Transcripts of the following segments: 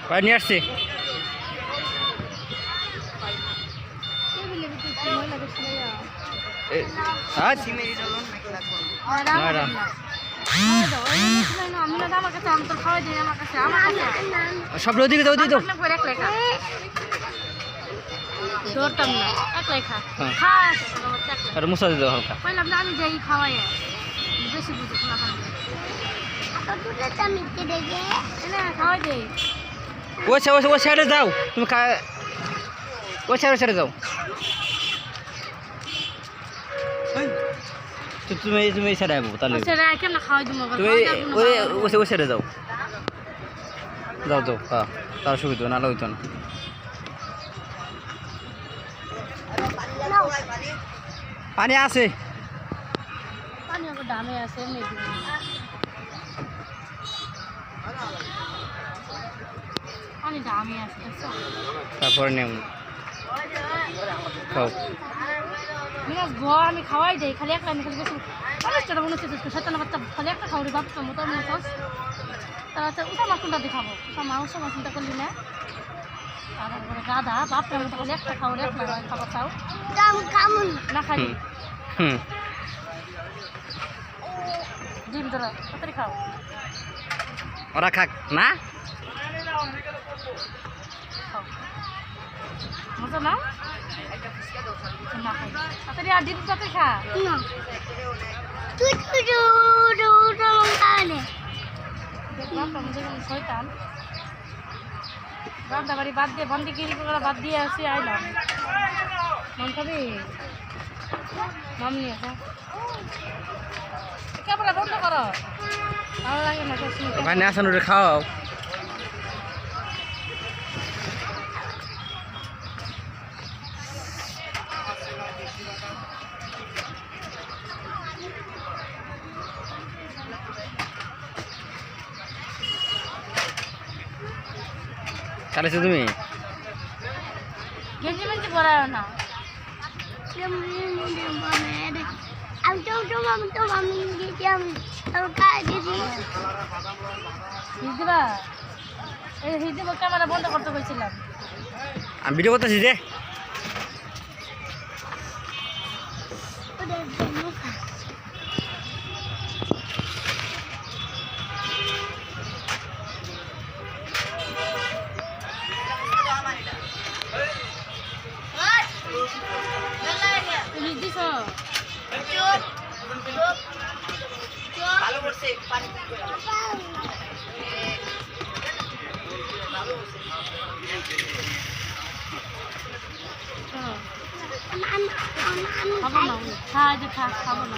ভাই নিয়ে আসছি। সব ওদিকে দাও দিই তো মুসা দিতে হালকা আমি যাই খাওয়াই বেশি বুঝে খাওয়াই দেই ওই সাইডে যাও তুমি ওই সাইডে যাও তুমি এই সাইডে আসবো তাহলে তুমি ওই সাইডে যাও যাও যাও হ্যাঁ তার সুবিধা নাহলে হইতো না। পানি আছে দামে আছে পানি দামে আছে তারপরে নেব খাও আমি খাওয়াই যাই খালি একটা আমি খালি বেশি 50 টাকা মনে হচ্ছে 57 বাচ্চা খালি একটা খাওয়ারি ভাবতো মতো মনে হচ্ছে আচ্ছা ওটা মাছ কোনটা দেখাবো মাংস মাছটা করলি না তারপরে গাধা বাপটার মতো খালি একটা খাওয়ারি একটা খাবার চাও না খাই ডিম তোরা তাড়াতাড়ি খাও ওরা খাক না মজা না না খাই তাড়াতাড়ি আর ডিম তাড়াতাড়ি খা দেখলাম শয়তান রান্না বাড়ি বাদ দিয়ে বন্দি গিরি করে বাদ দিয়ে আসি আইলাম মন খাবি নাম নিয়ে আসো ক্যামেরা বন্ধ করো ভালো লাগে না ভাই না আসেন ওটা খাও চালিয়েছো তুমি গেঞ্জি মেঞ্জি পরাও না ক্যামেরা বন্ধ করতে বলছিলাম আমি ভিডিও করতেছি যে খাবো না খাবো না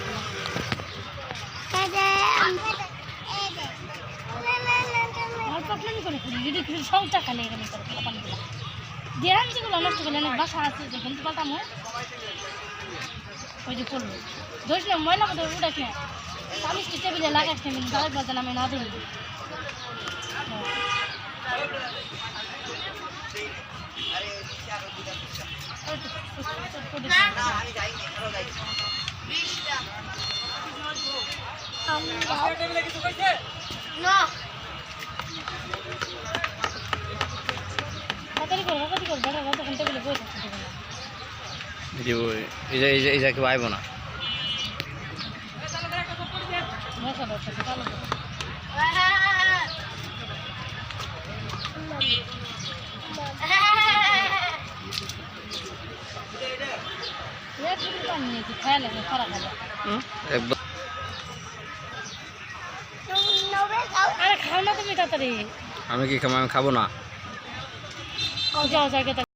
সংটা খানে এখানে দেড়ান যেগুলো নষ্ট করলে অনেক বাসা আছে যে ঘুমতে পাল্টাম ওই যে করলো ধরিস না ময়লা মতো উঠাস না আমি টেবিলে লাগাস না দাঁড়াই বলতে আমি না দিই এই জায়গায় আইব না খাও না তুমি তাড়াতাড়ি আমি কি খাবো না যাও জায়গাটা